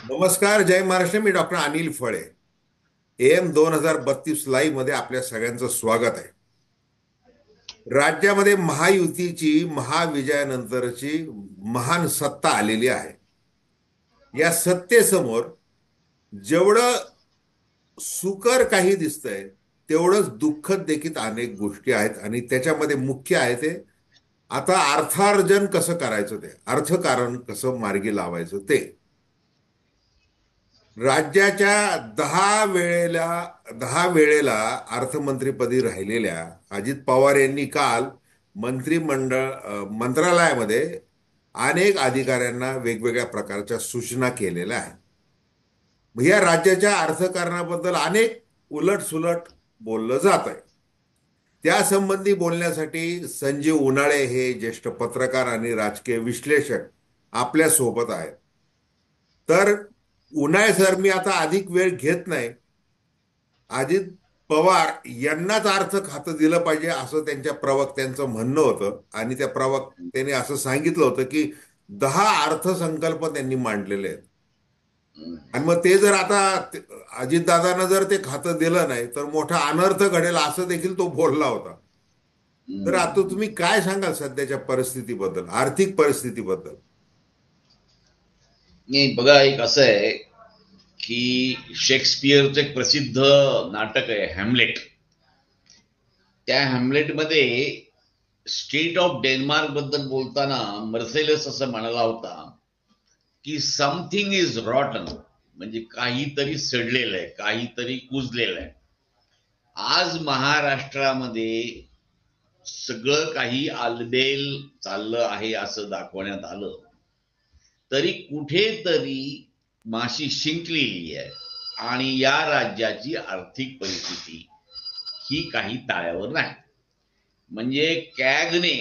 नमस्कार, जय महाराष्ट्र. मी डॉक्टर अनिल फळे. AM 2032 live मध्ये आपल्या सगळ्यांचं स्वागत आहे. राज्यामध्ये महायुतीची महाविजयानंतरची महान सत्ता आलेली आहे. या सत्तेसमोर जेवढं सुकर काही दिसतंय तेवढंच दुःखद देखील अनेक गोष्टी आहेत आणि त्याच्यामध्ये मुख्य आहे ते आता अर्थार्जन कसं करायचं, ते अर्थकारण कसं मार्गी लावायचं ते. राज्याच्या 10 वेळेला अर्थमंत्रीपदी राहिलेल्या अजित पवार यांनी काल मंत्रालयामध्ये अनेक अधिकाऱ्यांना वेगवेगळ्या प्रकारच्या सूचना केलेल्या आहेत. या राज्याच्या अर्थकारणाबद्दल अनेक उलटसुलट बोललं जात आहे. त्यासंबंधी बोलण्यासाठी संजीव उन्हाळे हे ज्येष्ठ पत्रकार आणि राजकीय विश्लेषक आपल्या सोबत आहेत. तर उन्हाळे सर, मी आता अधिक वेळ घेत नाही. अजित पवार यांनाच अर्थ खातं दिलं पाहिजे असं त्यांच्या प्रवक्त्यांचं म्हणणं होतं आणि त्या प्रवक्त्याने असं सांगितलं होतं की 10 अर्थसंकल्प त्यांनी मांडलेले आहेत. आणि मग ते जर आता अजितदादांना जर ते खातं दिलं नाही तर मोठा अनर्थ घडेल असं देखील तो बोलला होता. तर आता तुम्ही काय सांगाल सध्याच्या परिस्थितीबद्दल, आर्थिक परिस्थितीबद्दल? नाही बघा, एक असं आहे की शेक्सपियरचं एक प्रसिद्ध नाटक आहे हॅमलेट. त्या हॅमलेट मध्ये स्टेट ऑफ डेन्मार्क बद्दल बोलताना मर्सेलस असं म्हणाला होता की समथिंग इज रॉटन, म्हणजे काहीतरी सडलेलं आहे, काहीतरी कुजलेलं आहे. आज महाराष्ट्रामध्ये सगळं काही आलबेल चाललं आहे असं दाखवण्यात आलं तरी कुठेतरी माशी शिंकलेली आहे आणि या राज्याची आर्थिक परिस्थिती ही काही ताळ्यावर नाही. म्हणजे कॅगने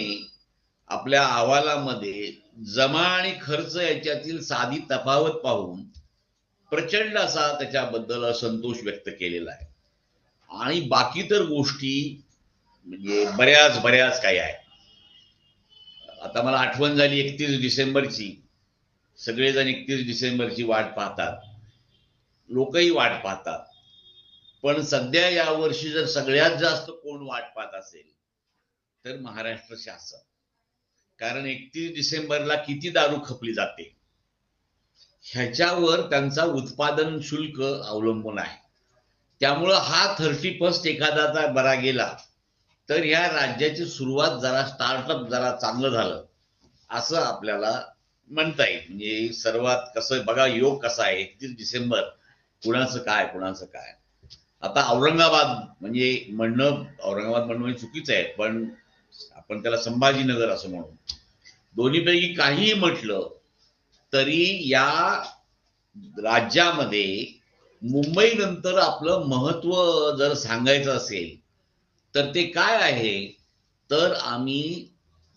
आपल्या अहवालामध्ये जमा आणि खर्च याच्यातील साधी तफावत पाहून प्रचंड असा त्याच्याबद्दल असंतोष व्यक्त केलेला आहे. आणि बाकी तर गोष्टी म्हणजे बऱ्याच बऱ्याच काही आहे. आता मला आठवण झाली 31 डिसेंबरची. सगळेजण 31 डिसेंबरची वाट पाहतात, लोकही वाट पाहतात. पण सध्या यावर्षी जर सगळ्यात जास्त कोण वाट पाहत असेल तर महाराष्ट्र शासन. कारण 31 डिसेंबरला किती दारू खपली जाते ह्याच्यावर त्यांचा उत्पादन शुल्क अवलंबून आहे. त्यामुळं हा 31 एखादा बरा गेला तर ह्या राज्याची सुरुवात जरा स्टार्टअप जरा चांगलं झालं असं आपल्याला म्हणता येईल. म्हणजे सर्वात कसं बघा, योग कसा आहे, 31 डिसेंबर कुणाचं काय कुणाचं काय. आता औरंगाबाद म्हणजे औरंगाबाद चुकीचं आहे, पण आपण त्याला संभाजीनगर असं म्हणू. दोन्हीपैकी काहीही म्हटलं तरी या राज्यामध्ये मुंबई नंतर आपलं महत्व जर सांगायचं असेल तर ते काय आहे, तर आम्ही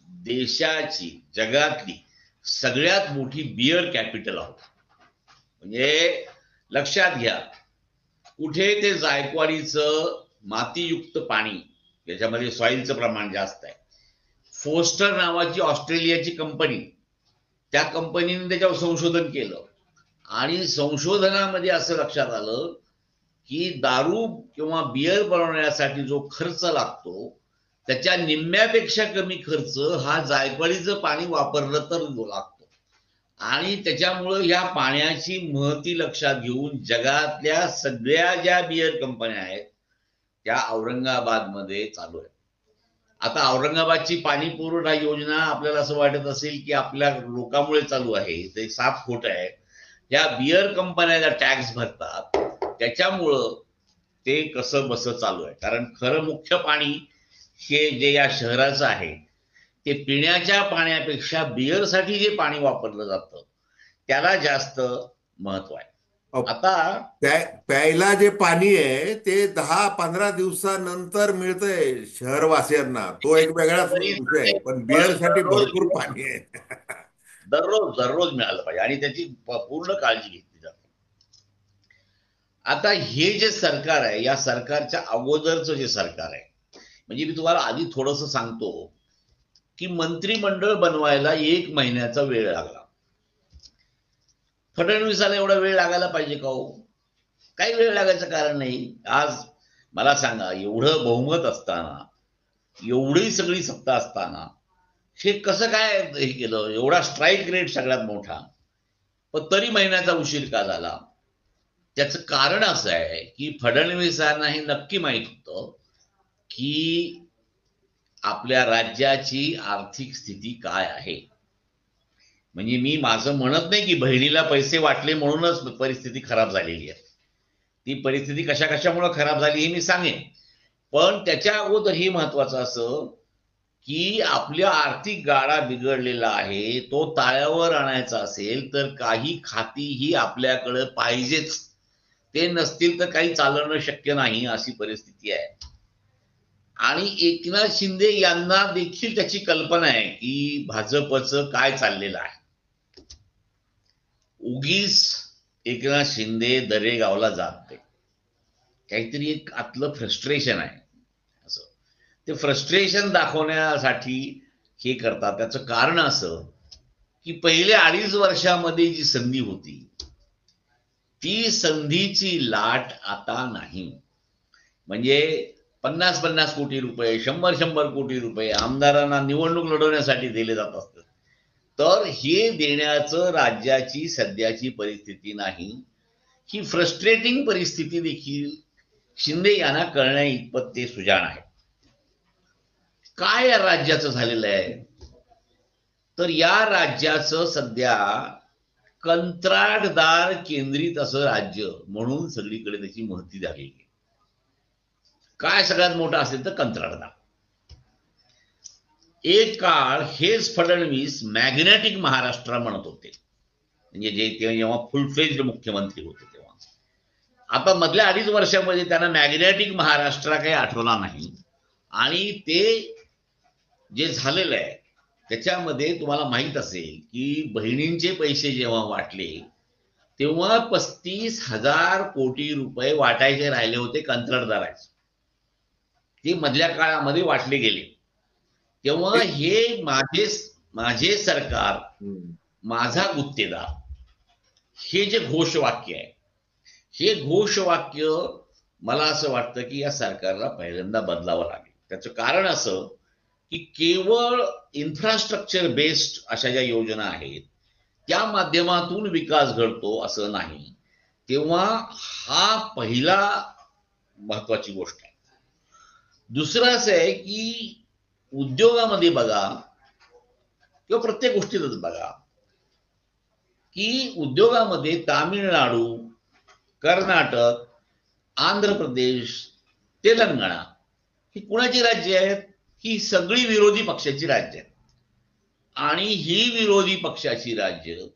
देशाची, जगातली सगळ्यात मोठी बियर कॅपिटल आहोत. म्हणजे लक्षात घ्या, कुठे ते जायकवाडीचं मातीयुक्त पाणी, याच्यामध्ये सॉइलचं प्रमाण जास्त आहे. फोस्टर नावाची ऑस्ट्रेलियाची कंपनी, त्या कंपनीने त्याच्यावर संशोधन केलं आणि संशोधनामध्ये असं लक्षात आलं की दारू किंवा बियर बनवण्यासाठी जो खर्च लागतो त्याच्या निम्म्यापेक्षा कमी खर्च हा जायकवाडीचं पाणी वापरलं तर लागतो. आणि त्याच्यामुळं या पाण्याची महती लक्षात घेऊन जगातल्या सगळ्या ज्या बियर कंपन्या आहेत त्या औरंगाबादमध्ये चालू आहेत. आता औरंगाबादची पाणी पुरवठा योजना आपल्याला असं वाटत असेल की आपल्या लोकांमुळे चालू आहे, ते साफ खोट आहे. या बियर कंपन्या टॅक्स भरतात त्याच्यामुळं ते कसं बसं चालू आहे. कारण खरं मुख्य पाणी हे जे या शहराचं आहे ते पिण्याच्या पाण्यापेक्षा बियरसाठी जे पाणी वापरलं जातं त्याला जास्त महत्व आहे. आता प्यायला जे पाणी आहे ते 10-15 दिवसानंतर मिळतंय शहरवासियांना, तो एक वेगळाच विषय आहे. पण बिअरसाठी भरपूर पाणी आहे. दररोज दररोज मिळालं पाहिजे आणि त्याची पूर्ण काळजी घेतली जाते. आता हे जे सरकार आहे, या सरकारच्या अगोदरचं जे सरकार आहे, म्हणजे मी तुम्हाला आधी थोडंसं सांगतो की मंत्रिमंडळ बनवायला 1 महिन्याचा वेळ लागला. फडणवीसाला एवढा वेळ लागायला पाहिजे का हो? काही वेळ लागायचं कारण नाही. आज मला सांगा, एवढं बहुमत असताना, एवढी सगळी सत्ता असताना हे कसं काय हे केलं? एवढा स्ट्राईक रेट सगळ्यात मोठा, पण तरी महिन्याचा उशीर का झाला? त्याचं कारण असं आहे की फडणवीसांना हे नक्की माहित होतं की आपल्या राज्याची आर्थिक स्थिती काय आहे. म्हणजे मी माझं म्हणत नाही की बहिणीला पैसे वाटले म्हणूनच परिस्थिती खराब झालेली आहे. ती परिस्थिती कशा कशामुळे खराब झाली हे मी सांगेन, पण त्याच्या अगोदर हे महत्वाचं असं की आपल्या आर्थिक गाडा बिघडलेला आहे, तो ताळ्यावर आणायचा असेल तर काही खाती ही आपल्याकडे पाहिजेच. ते नसतील तर काही चालणं शक्य नाही, अशी परिस्थिती आहे. आणि एकनाथ शिंदे यांना देखील त्याची कल्पना आहे की भाजपचं काय चाललेलं आहे. उगीच एकनाथ शिंदे दरेगावला जात नाही, काहीतरी एक आतलं फ्रस्ट्रेशन आहे असं. ते फ्रस्ट्रेशन दाखवण्यासाठी हे करतात. त्याचं कारण असं की पहिले 2.5 वर्षामध्ये जी संधी होती, ती संधीची लाट आता नाही. म्हणजे 50-50 कोटी रुपये, 100-100 कोटी रुपये आमदारांना निवडणूक लढवण्यासाठी दिले जात असतात. तर हे देण्याचं राज्याची सध्याची परिस्थिती नाही. ही फ्रस्ट्रेटिंग परिस्थिती देखील शिंदे यांना कळण्या इतपत ते सुजाण आहे. काय या राज्याचं झालेलं आहे? तर या राज्याचं सध्या कंत्राटदार केंद्रित असं राज्य म्हणून सगळीकडे त्याची महती झालेली आहे. काय सगळ्यात मोठा असेल तर कंत्राटदार. एक काळ हेच फडणवीस मॅग्नेटिक महाराष्ट्र म्हणत होते, म्हणजे जे जेव्हा फुल फ्लेज्ड मुख्यमंत्री होते तेव्हा. आता मधल्या 2.5 वर्षामध्ये त्यांना मॅग्नेटिक महाराष्ट्र काही आठवला नाही. आणि ते जे झालेलं आहे त्याच्यामध्ये तुम्हाला माहित असेल की बहिणींचे पैसे जेव्हा वाटले तेव्हा 35,000 कोटी रुपये वाटायचे राहिले होते कंत्राटदाराचे. ते मधल्या काळामध्ये वाटले गेले. तेव्हा हे माझे सरकार, माझा गुत्तेदार, हे जे घोषवाक्य आहे, हे घोषवाक्य मला असं वाटतं की या सरकारला पहिल्यांदा बदलावं लागेल. त्याचं कारण असं की केवळ इन्फ्रास्ट्रक्चर बेस्ड अशा ज्या योजना आहेत त्या माध्यमातून विकास घडतो असं नाही. तेव्हा हा पहिला महत्वाची गोष्ट आहे. दुसरं असं आहे की उद्योगामध्ये बघा किंवा प्रत्येक गोष्टीतच बघा की उद्योगामध्ये तामिळनाडू, कर्नाटक, आंध्र प्रदेश, तेलंगणा ही कुणाची राज्य आहेत? ही सगळी विरोधी पक्षाची राज्य आहेत. आणि ही विरोधी पक्षाची राज्य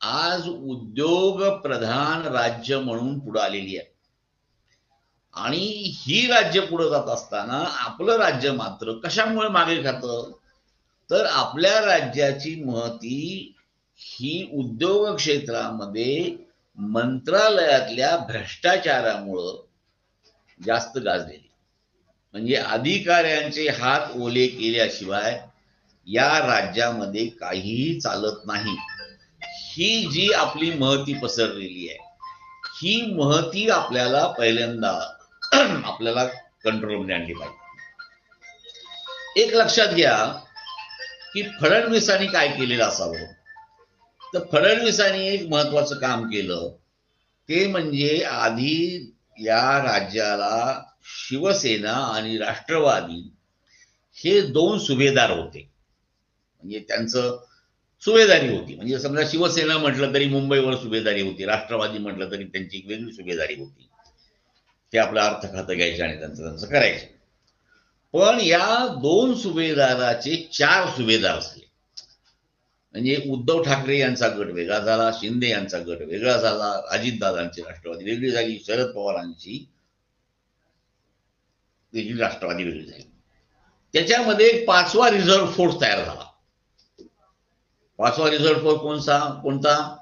आज उद्योग प्रधान राज्य म्हणून पुढे आलेली आहे. आणि ही राज्य पुढे जात असताना आपलं राज्य मात्र कशामुळे मागे खातं? तर आपल्या राज्याची महती ही उद्योग क्षेत्रामध्ये मंत्रालयातल्या भ्रष्टाचारामुळं जास्त गाजलेली. म्हणजे अधिकाऱ्यांचे हात ओले केल्याशिवाय या राज्यामध्ये काहीही चालत नाही. ही जी आपली महती पसरलेली आहे, ही महती आपल्याला पहिल्यांदा आपल्याला कंट्रोलमध्ये आणली पाहिजे. एक लक्षात घ्या की फडणवीसांनी काय केलेलं असावं. तर फडणवीसांनी एक महत्वाचं काम केलं, ते म्हणजे आधी या राज्याला शिवसेना आणि राष्ट्रवादी हे 2 सुभेदार होते. म्हणजे त्यांचं सुभेदारी होती. म्हणजे समजा शिवसेना म्हटलं तरी मुंबईवर सुभेदारी होती, राष्ट्रवादी म्हटलं तरी त्यांची एक वेगळी सुभेदारी होती. ते आपलं अर्थ खातं घ्यायचे आणि त्यांचं करायचे. पण या 2 सुभेदाराचे 4 सुभेदार झाले. म्हणजे उद्धव ठाकरे यांचा गट वेगळा झाला, शिंदे यांचा गट वेगळा झाला, अजितदादांची राष्ट्रवादी वेगळी झाली, शरद पवारांची वेगळी राष्ट्रवादी वेगळी झाली. त्याच्यामध्ये एक 5वा रिझर्व्ह फोर्स तयार झाला. 5वा रिझर्व्ह फोर्स कोणता?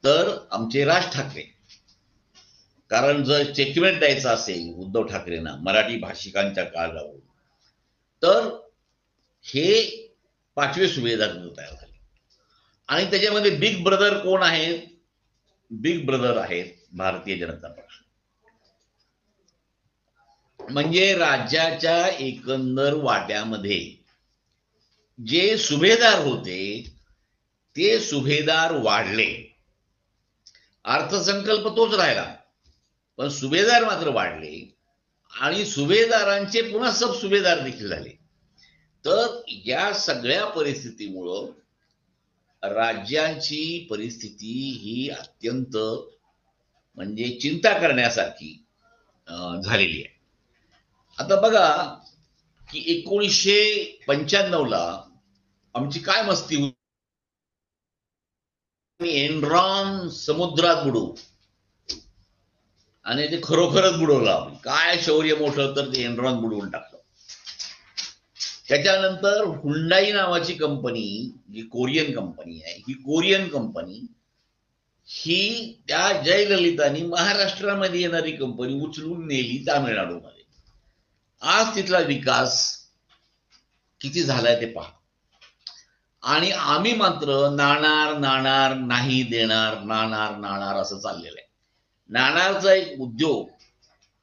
तर आमचे राज ठाकरे. कारण जर चेकमेट द्यायचा असेल उद्धव ठाकरेंना मराठी भाषिकांच्या काळावर, तर हे 5वे सुभेदार तयार झाले. आणि त्याच्यामध्ये बिग ब्रदर कोण आहेत? बिग ब्रदर आहेत भारतीय जनता पक्ष. म्हणजे राज्याच्या एकंदर वाट्यामध्ये जे सुभेदार होते ते सुभेदार वाढले. अर्थसंकल्प तोच राहिला, पण सुभेदार मात्र वाढले आणि सुभेदारांचे पुन्हा सब सुभेदार देखील झाले. तर या सगळ्या परिस्थितीमुळं राज्याची परिस्थिती ही अत्यंत म्हणजे चिंता करण्यासारखी झालेली आहे. आता बघा की 1995ला आमची काय मस्ती होती, एनरॉन समुद्रात बुडवू, आणि ते खरोखरच बुडवलं. आपण काय शौर्य मोठं, तर ते एनरॉन बुडवून टाकलं. त्याच्यानंतर हुंडाई नावाची कंपनी, जी कोरियन कंपनी आहे, ही कोरियन कंपनी ही त्या जयललितांनी महाराष्ट्रामध्ये येणारी कंपनी उचलून नेली तामिळनाडूमध्ये. आज तिथला विकास किती झालाय ते पहा. आणि आम्ही मात्र नाणार नाणार नाही देणार, नाणार नाणार असं चाललेलं आहे. नाणारचा एक उद्योग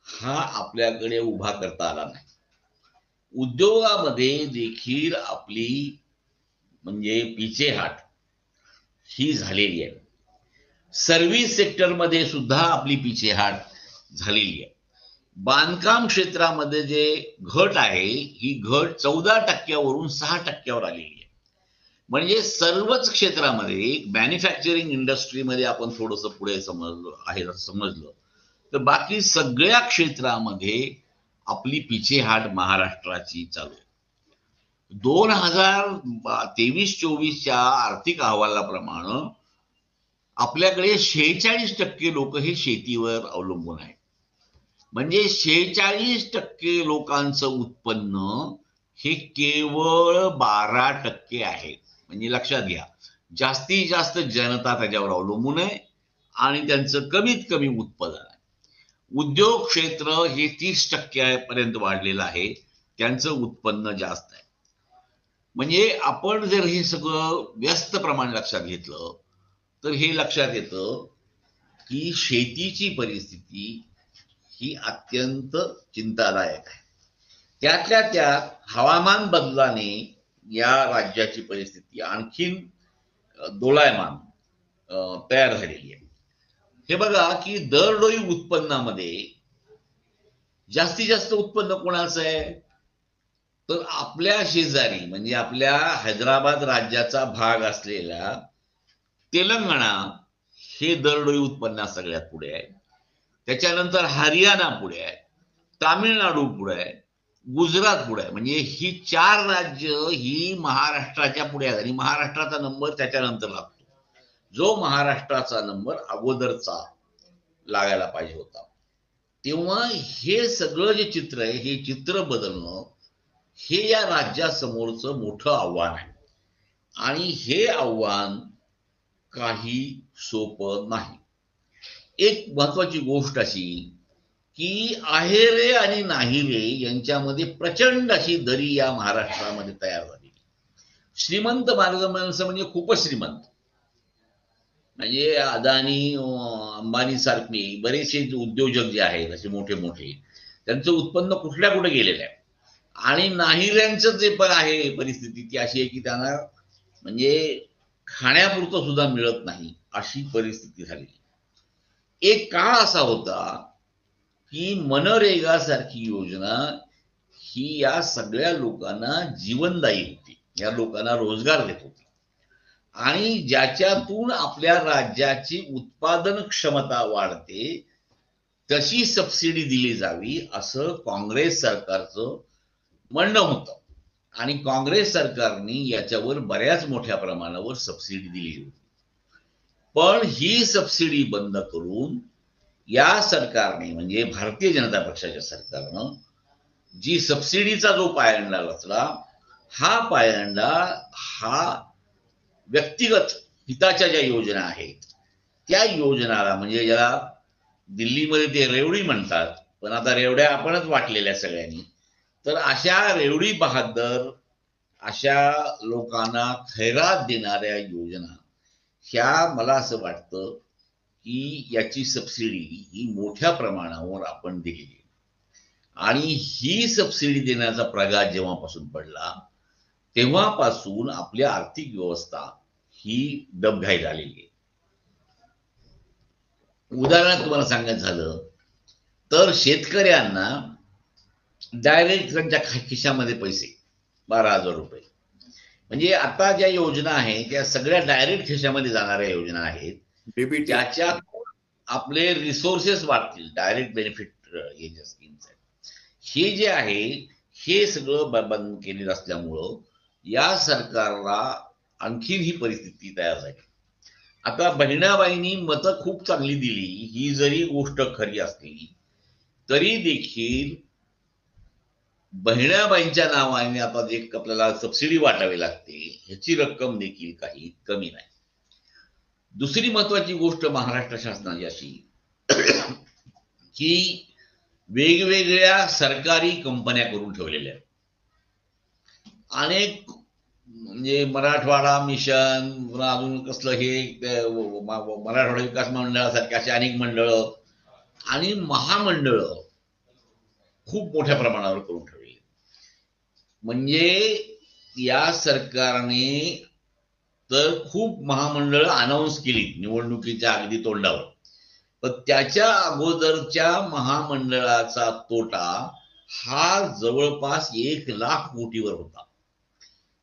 हा आपल्याकडे उभा करता आला नाही. उद्योगामध्ये देखील आपली म्हणजे पिछेहाट ही झालेली आहे. सर्व्हिस सेक्टरमध्ये सुद्धा आपली पिछेहाट झालेली आहे. बांधकाम क्षेत्रामध्ये जे घट आहे ही घट 14% 6% आलेली आहे. म्हणजे सर्वच क्षेत्रामध्ये मॅन्युफॅक्चरिंग इंडस्ट्रीमध्ये आपण थोडंसं पुढे समजलं तर बाकी सगळ्या क्षेत्रामध्ये आपली पिछेहाट महाराष्ट्राची चालू आहे. 2023-24च्या आर्थिक अहवालाप्रमाणे आपल्याकडे 46% लोक हे शेतीवर अवलंबून आहेत. म्हणजे 46% लोकांचं उत्पन्न हे केवळ 12% आहे. म्हणजे लक्षात घ्या, जास्तीत जास्त जनता त्याच्यावर अवलंबून आहे आणि त्यांचं कमीत कमी उत्पादन आहे. उद्योग क्षेत्र हे 30% पर्यंत वाढलेलं आहे, त्यांचं उत्पन्न जास्त आहे. म्हणजे आपण जर हे सगळं व्यस्त प्रमाण लक्षात घेतलं तर हे लक्षात येतं की शेतीची परिस्थिती ही अत्यंत चिंतादायक आहे. त्यातल्या त्यात हवामान बदलाने या राज्याची परिस्थिती आणखीन दोलायमान तयार झालेली आहे. हे बघा की दरडोई उत्पन्नामध्ये जास्तीत जास्त उत्पन्न कोणाचं आहे, तर आपल्या शेजारी म्हणजे आपल्या हैदराबाद राज्याचा भाग असलेला तेलंगणा हे दरडोई उत्पन्नात सगळ्यात पुढे आहे. त्याच्यानंतर हरियाणा पुढे आहे, तामिळनाडू पुढे आहे, गुजरात पुढे आहे. म्हणजे ही 4 राज्य ही महाराष्ट्राच्या पुढे आहेत आणि महाराष्ट्राचा नंबर त्याच्यानंतर लागतो. जो महाराष्ट्राचा नंबर अगोदरचा लागायला पाहिजे होता. तेव्हा हे सगळं जे चित्र आहे हे चित्र बदलणं हे या राज्यासमोरचं मोठं आव्हान आहे. आणि हे आव्हान काही सोपं नाही. एक महत्वाची गोष्ट अशी की आहेरे आणि नाहीरे यांच्यामध्ये प्रचंड अशी दरी या महाराष्ट्रामध्ये तयार झाली. श्रीमंत माणसं म्हणजे खूपच श्रीमंत, म्हणजे अदानी अंबानी सारखे बरेचसे उद्योजक जे आहेत असे मोठे मोठे, त्यांचं उत्पन्न कुठल्या कुठे गेलेलं आहे. आणि नाहिऱ्यांचं जे पण आहे परिस्थिती ती अशी आहे की त्यांना म्हणजे खाण्यापुरतं सुद्धा मिळत नाही अशी परिस्थिती झाली. एक काळ असा होता की मनरेगा सारखी योजना ही या सगळ्या लोकांना जीवनदायी होती, या लोकांना रोजगार देत होती आणि ज्याच्यातून आपल्या राज्याची उत्पादन क्षमता वाढते तशी सबसिडी दिली जावी असं काँग्रेस सरकारचं म्हणणं होतं. आणि काँग्रेस सरकारने याच्यावर बऱ्याच मोठ्या प्रमाणावर सबसिडी दिली होती. पण ही सबसिडी बंद करून या सरकारने म्हणजे भारतीय जनता पक्षाच्या सरकारनं जी सबसिडीचा जो पायंडा रचला हा पायंडा हा व्यक्तिगत हिताच्या ज्या योजना आहेत त्या योजनाला म्हणजे ज्याला दिल्लीमध्ये ते रेवडी म्हणतात, पण आता रेवड्या आपणच वाटलेल्या सगळ्यांनी, तर अशा रेवडी बहादर अशा लोकांना खैरात देणाऱ्या योजना ह्या मला असं वाटतं की याची सबसिडी ही मोठ्या प्रमाणावर आपण दिलेली आहे. आणि ही सबसिडी देण्याचा प्रघात जेव्हापासून पडला तेव्हापासून आपली आर्थिक व्यवस्था ही डबघाई झालेली आहे. उदाहरणार्थ तुम्हाला सांगायचं झालं तर शेतकऱ्यांना डायरेक्ट त्यांच्या खिशामध्ये पैसे 12,000 रुपये, म्हणजे आता ज्या योजना आहेत त्या सगळ्या डायरेक्ट खिशामध्ये जाणाऱ्या योजना आहेत, डीबीटी. ज्याच्यात आपले रिसोर्सेस वाढतील. डायरेक्ट बेनिफिट हे ज्या स्कीम्स आहेत हे जे आहे हे सगळं बंद केलेलं असल्यामुळं या सरकारला आणखीन ही परिस्थिती तयार झाली. आता बहिणाबाईंनी मतं खूप चांगली दिली ही जरी गोष्ट खरी असली तरी देखील बहिणाबाईंच्या नावाने आता जे आपल्याला सबसिडी वाटावी लागते ह्याची रक्कम देखील काही कमी नाही. दुसरी महत्वाची गोष्ट महाराष्ट्र शासनाची अशी की वेगवेगळ्या सरकारी कंपन्या करून ठेवलेल्या आहेत. अनेक म्हणजे मराठवाडा मिशन, अजून कसलं हे मराठवाडा विकास मंडळासारखे असे अनेक मंडळ आणि महामंडळ खूप मोठ्या प्रमाणावर करून ठेवले. म्हणजे या सरकारने तर खूप महामंडळ अनाऊन्स केली निवडणुकीच्या अगदी तोंडावर, पण त्याच्या अगोदरच्या महामंडळाचा तोटा हा जवळपास 1,00,000 कोटीवर होता.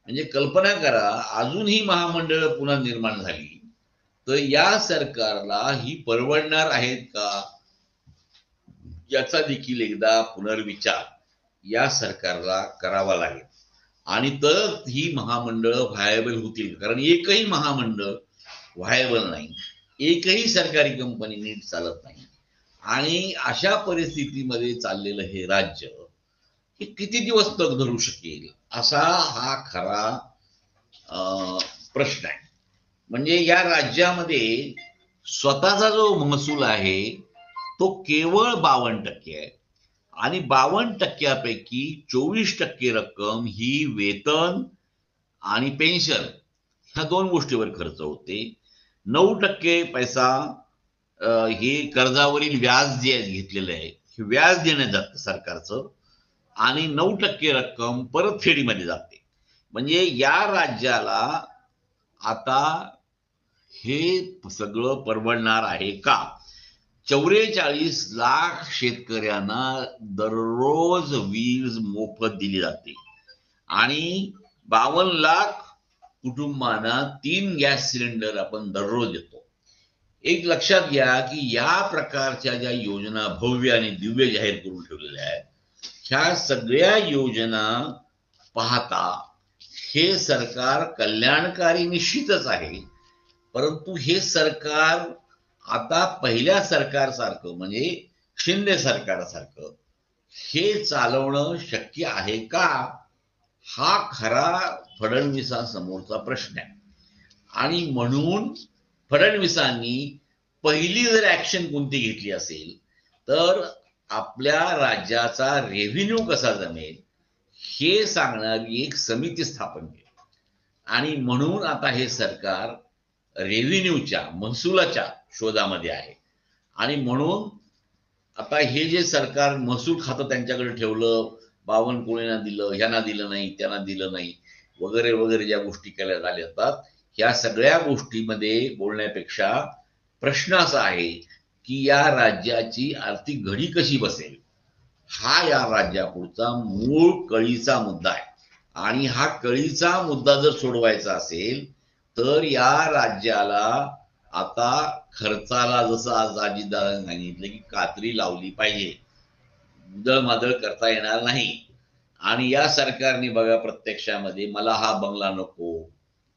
म्हणजे कल्पना करा अजून ही महामंडळ पुन्हा निर्माण झाली तर या सरकारला ही परवडणार आहेत का याचा देखील एकदा पुनर्विचार या सरकारला करावा लागेल. आणि तर ही महामंडळ व्हायबल होतील, कारण एकही महामंडळ व्हायबल नाही, एकही सरकारी कंपनी नीट चालत नाही. आणि अशा परिस्थितीमध्ये चाललेलं हे राज्य हे किती दिवस तग धरू शकेल असा हा खरा प्रश्न आहे. म्हणजे या राज्यामध्ये स्वतःचा जो महसूल आहे तो केवळ 52% आहे आणि 52%पैकी 24% रक्कम ही वेतन आणि पेन्शन ह्या दोन गोष्टीवर खर्च होते. 9% पैसा हे कर्जावरील व्याज जे घेतलेलं आहे हे व्याज देण्यात जातं सरकारचं आणि 9% रक्कम परतफेडीमध्ये जाते. म्हणजे या राज्याला आता हे सगळं परवडणार आहे का? 44 लाख शेतकऱ्यांना दररोज वीज मोफत दिली जाते आणि 52 लाख कुटुंबांना 3 गॅस सिलेंडर आपण दररोज देतो. एक लक्षात घ्या की या प्रकारच्या ज्या योजना भव्य आणि दिव्य जाहीर करून ठेवलेल्या आहेत ह्या सगळ्या योजना पाहता हे सरकार कल्याणकारी निश्चितच आहे, परंतु हे सरकार आता पहिल्या सरकारसारखं म्हणजे शिंदे सरकारसारखं हे चालवणं शक्य आहे का हा खरा फडणवीसांसमोरचा प्रश्न आहे. आणि म्हणून फडणवीसांनी पहिली जर ऍक्शन कोणती घेतली असेल तर आपल्या राज्याचा रेव्हेन्यू कसा जमेल हे सांगणारी एक समिती स्थापन केली. आणि म्हणून आता हे सरकार रेव्हेन्यूच्या महसुलाच्या शोधामध्ये आहे. आणि म्हणून आता हे जे सरकार महसूल खातं त्यांच्याकडे ठेवलं, बावनकुळेंना दिलं, ह्यांना दिलं नाही, त्यांना दिलं नाही वगैरे वगैरे ज्या गोष्टी केल्या झाल्या जातात ह्या सगळ्या गोष्टीमध्ये बोलण्यापेक्षा प्रश्न असा आहे की या राज्याची आर्थिक घडी कशी बसेल हा या राज्यापुढचा मूळ कळीचा मुद्दा आहे. आणि हा कळीचा मुद्दा जर सोडवायचा असेल तर या राज्याला आता खर्चाला जसं आज अजितदादांनी सांगितलं की कात्री लावली पाहिजे, उदळमादळ करता येणार नाही. आणि या सरकारने बघा प्रत्यक्षामध्ये मला हा बंगला नको,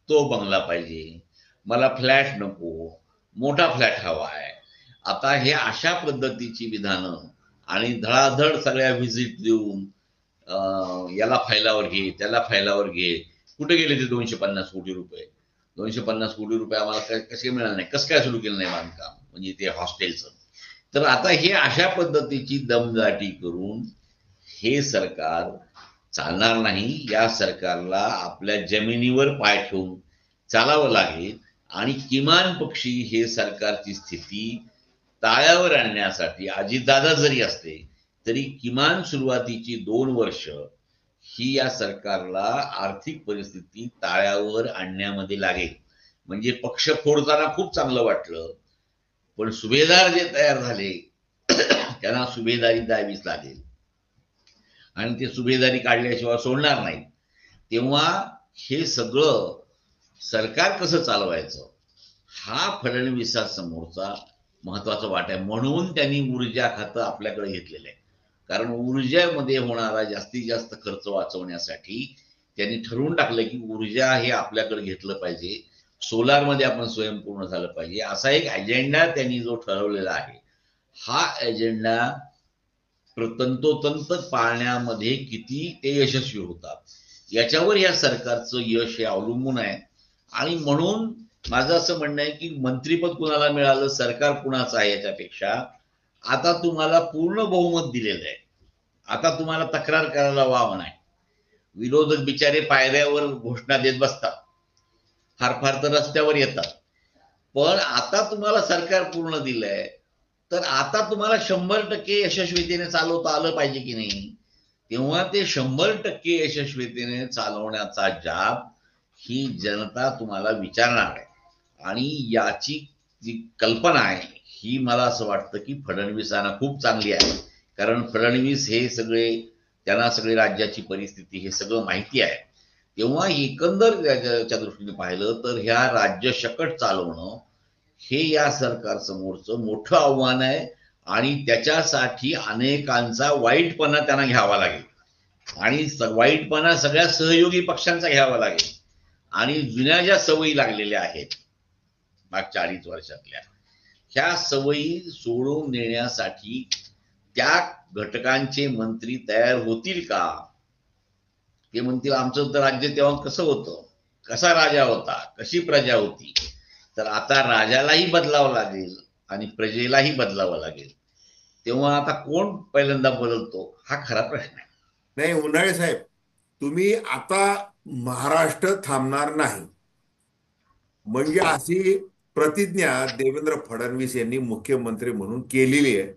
तो बंगला पाहिजे, मला फ्लॅट नको, मोठा फ्लॅट हवा आहे. आता हे अशा पद्धतीची विधानं आणि धडाधड सगळ्या व्हिजिट देऊन याला फायलावर घे, त्याला फायलावर घे. कुठे गेले ते 250 कोटी रुपये? 250 कोटी रुपये आम्हाला कसे मिळाले नाही, कसं काय सुरू केलं नाही बांधकाम म्हणजे ते हॉस्टेलचं? तर आता हे अशा पद्धतीची दमदाटी करून हे सरकार चालणार नाही. या सरकारला आपल्या जमिनीवर पाय ठेवून चालावं लागेल आणि किमान पक्षी हे सरकारची स्थिती ताळ्यावर आणण्यासाठी अजितदादा जरी असते तरी किमान सुरुवातीची 2 वर्ष ही या सरकारला आर्थिक परिस्थिती ताळ्यावर आणण्यामध्ये लागेल. म्हणजे पक्ष फोडताना खूप चांगलं वाटलं, पण सुभेदार जे तयार झाले त्यांना सुभेदारी द्यावीच लागेल आणि ते सुभेदारी काढल्याशिवाय सोडणार नाही. तेव्हा हे सगळं सरकार कसं चालवायचं हा फडणवीसासमोरचा महत्वाचा वाटा आहे. म्हणून त्यांनी ऊर्जा खातं आपल्याकडे घेतलेलं आहे. कारण ऊर्जेमध्ये होणारा जास्तीत जास्त खर्च वाचवण्यासाठी त्यांनी ठरवून टाकलं की ऊर्जा हे आपल्याकडे घेतलं पाहिजे, सोलारमध्ये आपण स्वयंपूर्ण झालं पाहिजे, असा एक अजेंडा त्यांनी जो ठरवलेला आहे. हा अजेंडा तंतोतंत पाळण्यामध्ये किती ते यशस्वी होतात याच्यावर या सरकारचं यश हे अवलंबून आहे. आणि म्हणून माझं असं म्हणणं आहे की मंत्रीपद कुणाला मिळालं, सरकार कुणाचं आहे याच्यापेक्षा आता तुम्हाला पूर्ण बहुमत दिलेलं आहे. आता तुम्हाला तक्रार करायला वाव नाही. विरोधक बिचारे पायऱ्यावर घोषणा देत बसतात, फार फार तर रस्त्यावर येतात. पण आता तुम्हाला सरकार पूर्ण दिलंय तर आता तुम्हाला 100% यशस्वीतेने चालवता आलं पाहिजे की नाही. तेव्हा ते 100% यशस्वीतेने चालवण्याचा जाब ही जनता तुम्हाला विचारणार आहे. आणि याची जी कल्पना आहे ही मला असं वाटतं की फडणवीसांना खूप चांगली आहे. कारण फडणवीस हे सगळे, त्यांना सगळे राज्याची परिस्थिती हे सगळं माहिती आहे. तेव्हा एकंदर त्याच्या दृष्टीने पाहिलं तर ह्या राज्य शकट चालवणं हे या सरकार समोरचं मोठं आव्हान आहे. आणि त्याच्यासाठी अनेकांचा वाईटपणा त्यांना घ्यावा लागेल आणि वाईटपणा सगळ्या सहयोगी पक्षांचा घ्यावा लागेल. आणि जुन्या ज्या सवयी लागलेल्या आहेत मागच्या 2.5 वर्षातल्या ह्या सवयी सोडून देण्यासाठी त्या घटकांचे मंत्री तयार होतील का. ते म्हणतील आमचं तर राज्य तेव्हा कसं होतं, कसा राजा होता, कशी प्रजा होती. तर आता राजालाही बदलावं लागेल आणि प्रजेलाही बदलावं लागेल. तेव्हा आता कोण पहिल्यांदा बदलतो हा खरा प्रश्न आहे. नाही उन्हाळे साहेब, तुम्ही आता महाराष्ट्र थांबणार नाही म्हणजे अशी प्रतिज्ञा देवेंद्र फडणवीस यांनी मुख्यमंत्री म्हणून केलेली आहे.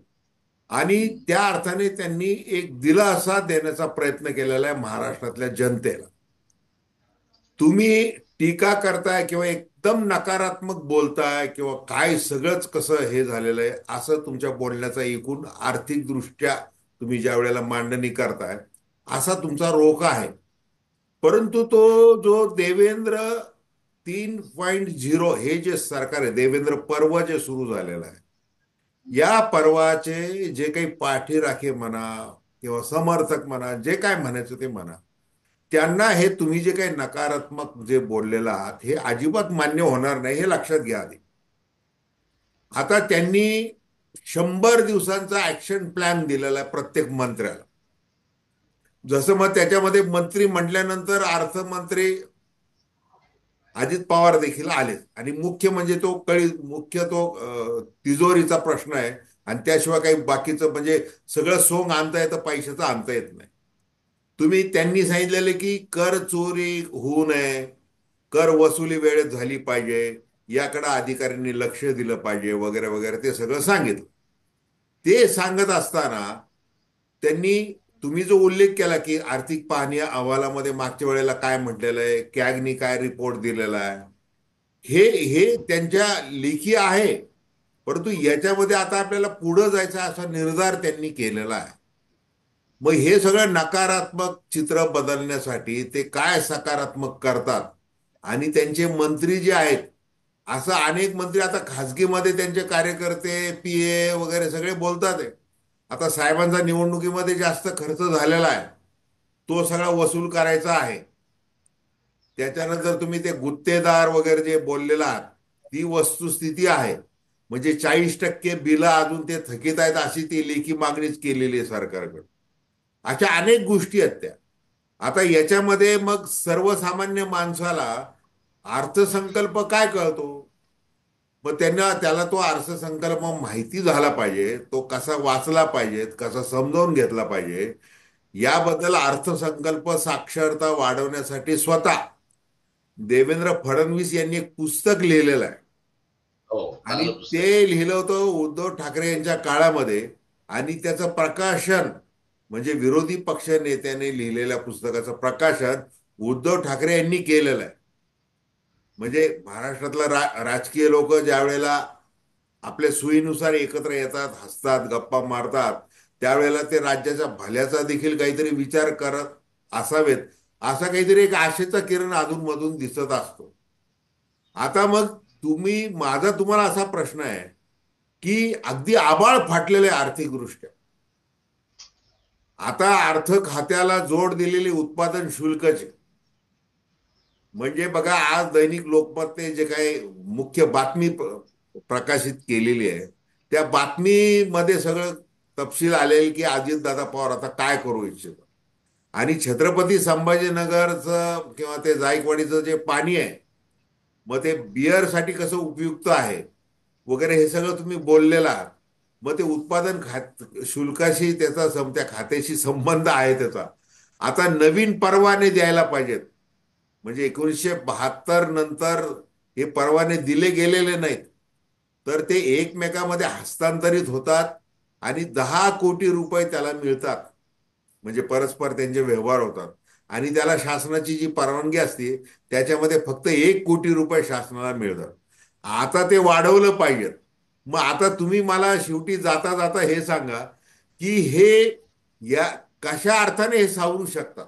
आणि त्या अर्थाने त्यांनी एक दिलासा देण्याचा प्रयत्न केलेला आहे महाराष्ट्रातल्या जनतेला. तुम्ही टीका करताय किंवा एकदम नकारात्मक बोलताय किंवा काय सगळंच कसं हे झालेलं आहे असं तुमच्या बोलण्याचा एकूण आर्थिक दृष्ट्या तुम्ही ज्या वेळेला मांडणी करताय असा तुमचा रोख आहे. परंतु तो जो देवेंद्र 3.0 हे जे सरकार आहे, देवेंद्र पर्व जे सुरू झालेलं आहे, या पर्वाचे जे काही पाठीराखे म्हणा किंवा समर्थक म्हणा, जे काय म्हणायचं ते म्हणा, त्यांना हे तुम्ही जे काही नकारात्मक जे बोललेलं आहात हे अजिबात मान्य होणार नाही हे लक्षात घ्या आधी. आता त्यांनी 100 दिवसांचा ऍक्शन प्लॅन दिलेला आहे प्रत्येक मंत्र्याला. जसं मग त्याच्यामध्ये मंत्री म्हटल्यानंतर अर्थमंत्री अजित पवार देखील आले आणि मुख्य म्हणजे तो मुख्य तो तिजोरीचा प्रश्न आहे. आणि त्याशिवाय काही बाकीचं म्हणजे सगळं सोंग आणता येतं, पैशाचं आणता येत नाही. त्यांनी सांगितलेलं की कर चोरी होऊ नये, कर वसुली वेळेत झाली पाहिजे, याकडे अधिकाऱ्यांनी लक्ष दिलं पाहिजे वगैरे वगैरे ते सगळं सांगितलं. ते सांगत असताना त्यांनी तुम्ही जो उल्लेख केला की आर्थिक पाहणी अहवालामध्ये मागच्या वेळेला काय म्हटलेलं आहे, कॅगनी काय रिपोर्ट दिलेला आहे, हे हे त्यांच्या लेखी आहे. परंतु याच्यामध्ये आता आपल्याला पुढे जायचा असा निर्धार त्यांनी केलेला आहे. मग हे सगळं नकारात्मक चित्र बदलण्यासाठी ते काय सकारात्मक करतात. आणि त्यांचे मंत्री जे आहेत, असं अनेक मंत्री आता खासगीमध्ये त्यांचे कार्यकर्ते पीए वगैरे सगळे बोलतात आहे. आता साहेबांचा निवडणुकीमध्ये जास्त खर्च झालेला आहे, तो सगळा वसूल करायचा आहे. त्याच्यानंतर तुम्ही ते गुत्तेदार वगैरे जे बोललेला आहात ती वस्तुस्थिती आहे. म्हणजे 40% बिलं अजून ते थकीत आहेत अशी ती लेखी मागणीच केलेली आहे सरकारकडे. अशा अनेक गोष्टी आहेत त्या. आता याच्यामध्ये मग सर्वसामान्य माणसाला अर्थसंकल्प काय कळतो, मग त्याला तो अर्थसंकल्प माहिती झाला पाहिजे, तो कसा वाचला पाहिजे, कसा समजावून घेतला पाहिजे. याबद्दल अर्थसंकल्प साक्षरता वाढवण्यासाठी स्वतः देवेंद्र फडणवीस यांनी एक पुस्तक लिहिलेलं आहे. हो, आणि चांगलं पुस्तक आहे. ते लिहिलं होतं उद्धव ठाकरे यांच्या काळामध्ये. आणि त्याचं प्रकाशन म्हणजे विरोधी पक्ष नेत्याने लिहिलेल्या पुस्तकाचं प्रकाशन उद्धव ठाकरे यांनी केलेलं आहे. म्हणजे महाराष्ट्रातला राजकीय लोक ज्या वेळेला आपल्या सोयीनुसार एकत्र येतात, हसतात, गप्पा मारतात, त्यावेळेला ते राज्याच्या भल्याचा देखील काहीतरी विचार करत असावेत, असा काहीतरी एक आशेचा किरण अधूनमधून दिसत असतो. आता मग माझा तुम्हाला असा प्रश्न आहे की अगदी आबाळ फाटलेले आर्थिकदृष्ट्या आता अर्थ खात्याला जोड दिलेली उत्पादन शुल्कचे म्हणजे बघा, आज दैनिक लोकमतने जे काही मुख्य बातमी प्रकाशित केलेली आहे, त्या बातमीमध्ये सगळं तपशील आलेल की अजितदादा पवार आता काय करू इच्छितात. आणि छत्रपती संभाजीनगरचं किंवा ते जायकवाडीचं जे पाणी आहे, मग ते बिअरसाठी कसं उपयुक्त आहे वगैरे हे सगळं तुम्ही बोललेलं आहात. मग ते उत्पादन शुल्काशी त्या खात्याशी संबंध आहे त्याचा. आता नवीन परवाने द्यायला पाहिजेत. म्हणजे 1972 नंतर हे परवाने दिले गेलेले नाहीत, तर ते एकमेकामध्ये हस्तांतरित होतात आणि 10 कोटी रुपये त्याला मिळतात. म्हणजे परस्पर त्यांचे व्यवहार होतात. आणि त्याला शासनाची जी परवानगी असते त्याच्यामध्ये फक्त 1 कोटी रुपये शासनाला मिळतात. आता ते वाढवलं पाहिजे. मग आता तुम्ही मला शेवटी जाता जाता हे सांगा की हे या कशा अर्थाने हे सावरू शकतात.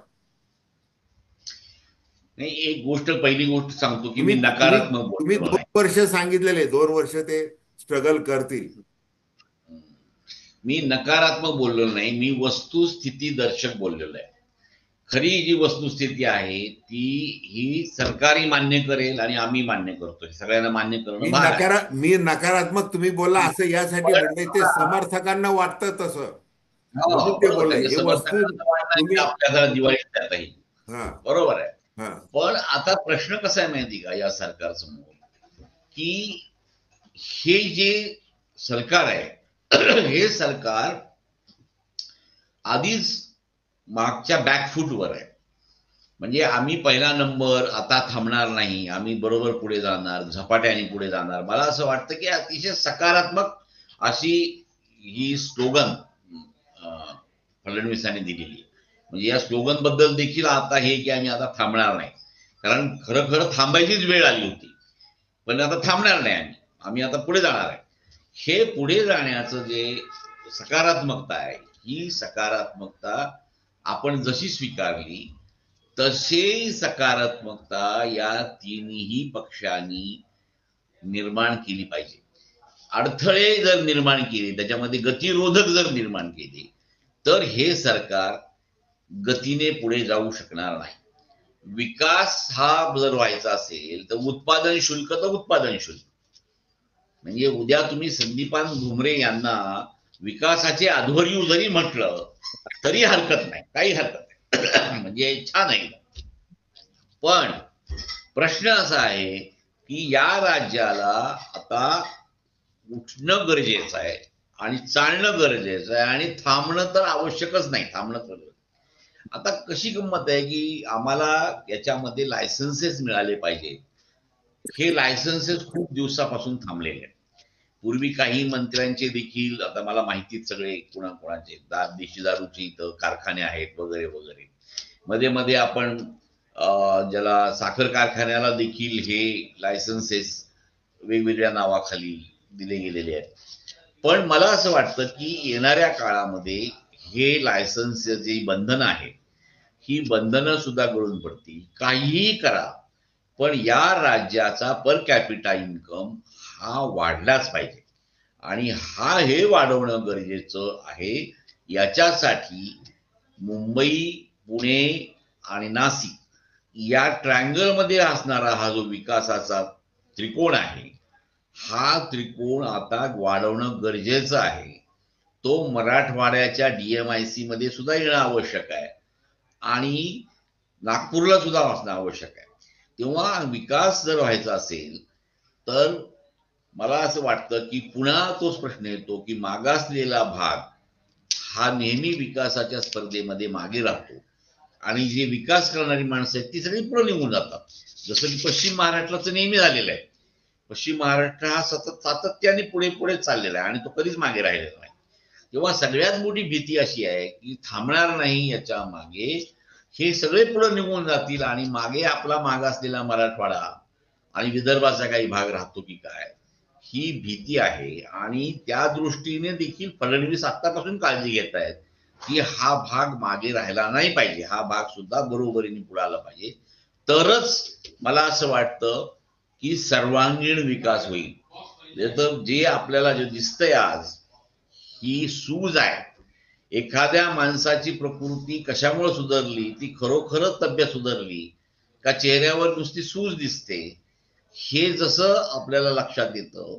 नाही, एक गोष्ट, पहिली गोष्ट सांगतो की मी तुम्ही तुम्ही नकारात्मक तुम्ही बोललेलो 2 वर्ष सांगितलेले, 2 वर्ष ते स्ट्रगल करतील. नाही. मी नकारात्मक बोललेलो नाही, मी वस्तुस्थिती दर्शक बोललेलो आहे. खरी जी वस्तुस्थिती आहे ती ही सरकारी मान्य करेल आणि आम्ही मान्य करतोय, सगळ्यांना मान्य करणं भाग आहे. मी नकारात्मक तुम्ही बोलला असं यासाठी पण म्हणलंय, ते आता समर्थकांना वाटतं तसं, म्हणून हो, ते बरोबर, बोललंय त्यांच्या हे वस्तू समर्थकांना वाटतं की तुम्ही. आपल्या घरात दिवाळी देता येईल. हा. बरोबर आहे. हा. पण आता प्रश्न कसा आहे माहिती का या सरकारसमोर, की हे जे सरकार आहे हे सरकार आधीच मागच्या बॅकफूटवर आहे. म्हणजे आम्ही पहिला नंबर, आता थांबणार नाही, आम्ही बरोबर पुढे जाणार, झपाट्याने पुढे जाणार. मला असं वाटतं की अतिशय सकारात्मक अशी ही स्लोगन फडणवीसांनी दिलेली आहे. म्हणजे या स्लोगन बद्दल देखील आता हे की आम्ही आता थांबणार नाही, कारण खरं खरं थांबायचीच वेळ आली होती, पण आता थांबणार नाही, आम्ही आता पुढे जाणार आहे. हे पुढे जाण्याचं जे सकारात्मकता आहे, ही सकारात्मकता आपण जशी स्वीकारली तशी सकारात्मकता या तिन्ही पक्षांनी निर्माण केली पाहिजे. अडथळे जर निर्माण केले, त्याच्यामध्ये गतिरोधक जर निर्माण केले, तर हे सरकार गतीने पुढे जाऊ शकणार नाही. विकास हा जर व्हायचा असेल तर उत्पादन शुल्क तर उत्पादन शुल्क. म्हणजे उद्या तुम्ही संदीपान भुमरे यांना विकासाचे अध्वर्यू जरी म्हटलं तरी हरकत नाही, काही हरकत नाही. म्हणजे छान आहे. पण प्रश्न असा आहे की या राज्याला आता उठणं गरजेचं आहे आणि चालणं गरजेचं आहे आणि थांबणं तर आवश्यकच नाही, थांबणं तर. आता कशी गंमत आहे की आम्हाला याच्यामध्ये लायसन्सेस मिळाले पाहिजे. हे लायसन्सेस खूप दिवसापासून थांबलेले आहेत. पूर्वी काही मंत्र्यांचे देखील, आता मला माहितीत सगळे कोणाकोणाचे देशी दारूचे इथं कारखाने आहेत वगैरे वगैरे. मध्ये मध्ये आपण ज्याला साखर कारखान्याला देखील हे लायसन्सेस वेगवेगळ्या नावाखाली दिले गेलेले आहेत. पण मला असं वाटतं की येणाऱ्या काळामध्ये हे लायसन्स जी बंधनं आहेत ही बंधनं सुद्धा गळून पडतील. काहीही करा, पण या राज्याचा पर कॅपिटा इन्कम हा वाढलाच पाहिजे आणि हे वाढवणं गरजेचं आहे. याच्यासाठी मुंबई, पुणे आणि नाशिक या ट्रँगलमध्ये असणारा हा जो विकासाचा त्रिकोण आहे, हा त्रिकोण आता वाढवणं गरजेचं आहे. तो मराठवाड्याच्या DMIC मध्ये सुद्धा येणं आवश्यक आहे आणि नागपूरला सुद्धा असणं आवश्यक आहे. तेव्हा विकास जर व्हायचा असेल तर मला असं वाटतं की पुन्हा तोच प्रश्न येतो की मागासलेला भाग हा नेहमी विकासाच्या स्पर्धेमध्ये मागे राहतो आणि जे विकास करणारी माणसं आहेत ती सगळी पुढे निघून जातात. जसं की पश्चिम महाराष्ट्राचं नेहमी झालेलं आहे. पश्चिम महाराष्ट्र हा सतत सातत्याने पुढे पुढे चाललेला आहे आणि तो कधीच मागे राहिलेला नाही. तेव्हा सगळ्यात मोठी भीती अशी आहे की थांबणार नाही याच्या मागे, हे सगळे पुढे निघून जातील आणि मागे आपला मागासलेला मराठवाडा आणि विदर्भाचा काही भाग राहतो की काय, ही भीती आहे. आणि त्या दृष्टीने देखील फडणवीस आतापासून काळजी घेत आहेत की हा भाग मागे राहिला नाही पाहिजे, हा भाग सुद्धा बरोबरीने पुढे आला पाहिजे. तरच मला असं वाटतं की सर्वांगीण विकास होईल. तर जे आपल्याला जे दिसतंय आज, ही सूज आहे. एखाद्या माणसाची प्रकृती कशामुळे सुधारली, ती खरोखरच तब्येत सुधारली का चेहऱ्यावर नुसती सूज दिसते, हे जसं आपल्याला लक्षात येतं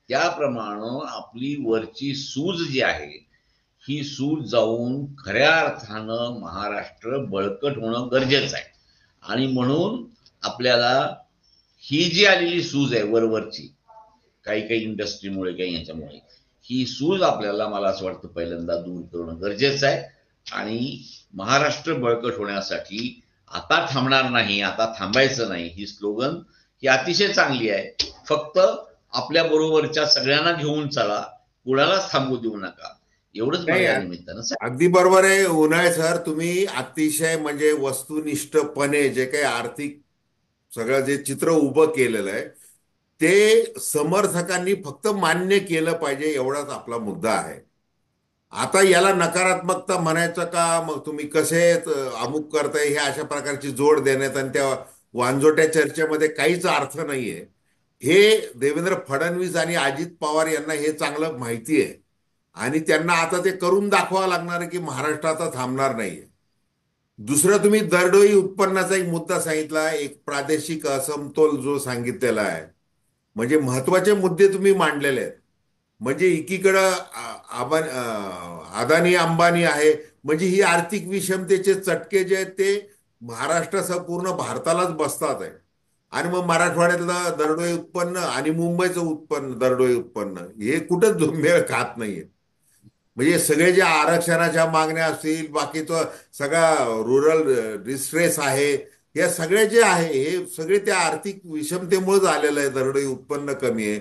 त्याप्रमाणे आपली वरची सूज जी आहे ही सूज जाऊन खऱ्या अर्थानं महाराष्ट्र बळकट होणं गरजेचं आहे. आणि म्हणून आपल्याला ही जी आलेली सूज आहे वरवरची, काही काही इंडस्ट्रीमुळे काही याच्यामुळे, ही सूज आपल्याला, मला असं वाटतं, पहिल्यांदा दूर करणं गरजेचं आहे. आणि महाराष्ट्र बळकट होण्यासाठी आता थांबणार नाही, आता थांबायचं नाही, ही स्लोगन ही अतिशय चांगली आहे. फक्त आपल्या बरोबरच्या सगळ्यांना घेऊन चला, कुणालाच थांबू देऊ नका, एवढंच मला नाही, या निमित्तानं अगदी बरोबर आहे उन्हाळे सर. तुम्ही अतिशय म्हणजे वस्तुनिष्ठपणे जे काही आर्थिक सगळं जे चित्र उभं केलेलं आहे ते समर्थकांनी फक्त मान्य केलं पाहिजे, एवढाच आपला मुद्दा आहे. आता याला नकारात्मकता म्हणायचं का, मग तुम्ही कसे अमुक करताय, हे अशा प्रकारची जोड देण्यात आणि त्या वांजोट्या चर्चेमध्ये काहीच अर्थ नाहीये. हे देवेंद्र फडणवीस आणि अजित पवार यांना हे चांगलं माहिती आहे आणि त्यांना आता ते करून दाखवावं लागणार आहे की महाराष्ट्र आता थांबणार नाहीये. दुसरं, तुम्ही दरडोई उत्पन्नाचा एक मुद्दा सांगितला, एक प्रादेशिक असमतोल जो सांगितलेला आहे, म्हणजे महत्वाचे मुद्दे तुम्ही मांडलेले आहेत. म्हणजे एकीकडं अदानी अंबानी आहे, म्हणजे ही आर्थिक विषमतेचे चटके जे आहेत ते महाराष्ट्रासह पूर्ण भारतालाच बसतात आहे. आणि मग मराठवाड्यातलं दरडोई उत्पन्न आणि मुंबईचं उत्पन्न, दरडोई उत्पन्न, हे कुठंच मेळ खात नाहीये. म्हणजे सगळे जे आरक्षणाच्या मागण्या असतील, बाकीचं सगळा रुरल डिस्ट्रेस आहे, या सगळे जे आहे हे सगळे त्या आर्थिक विषमतेमुळे झालेलं आहे. दरडोई उत्पन्न कमी आहे.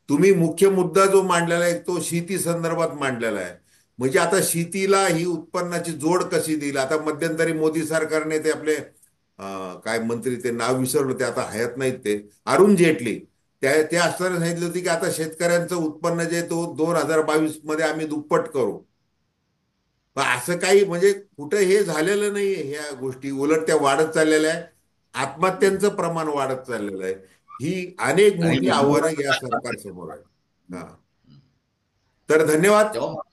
तुम्ही मुख्य मुद्दा जो मांडलेला आहे तो शेती संदर्भात मांडलेला आहे. म्हणजे आता शेतीला ही उत्पन्नाची जोड कशी देईल. आता मध्यंतरी मोदी सरकारने ते आपले काय मंत्री, ते नाव विसरलो, ते आता हयात नाहीत, ते अरुण जेटली, ते असताना सांगितलं होती की आता शेतकऱ्यांचं उत्पन्न जे तो 2022 मध्ये आम्ही दुप्पट करू. पण असं काही म्हणजे कुठं हे झालेलं नाहीये. ह्या गोष्टी उलट त्या वाढत चाललेल्या आहे. आत्महत्यांचं प्रमाण वाढत चाललेलं आहे. ही अनेक मोठी आव्हानं या सरकारसमोर आहे. हा, तर धन्यवाद. तेव्हा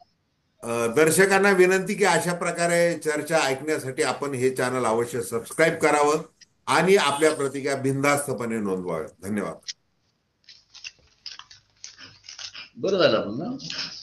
दर्शकांना विनंती की अशा प्रकारे चर्चा ऐकण्यासाठी आपण हे चॅनल अवश्य सबस्क्राईब करावं आणि आपल्या प्रतिक्रिया बिनधास्तपणे नोंदवाव्या. धन्यवाद. बरं झालं आपण ना.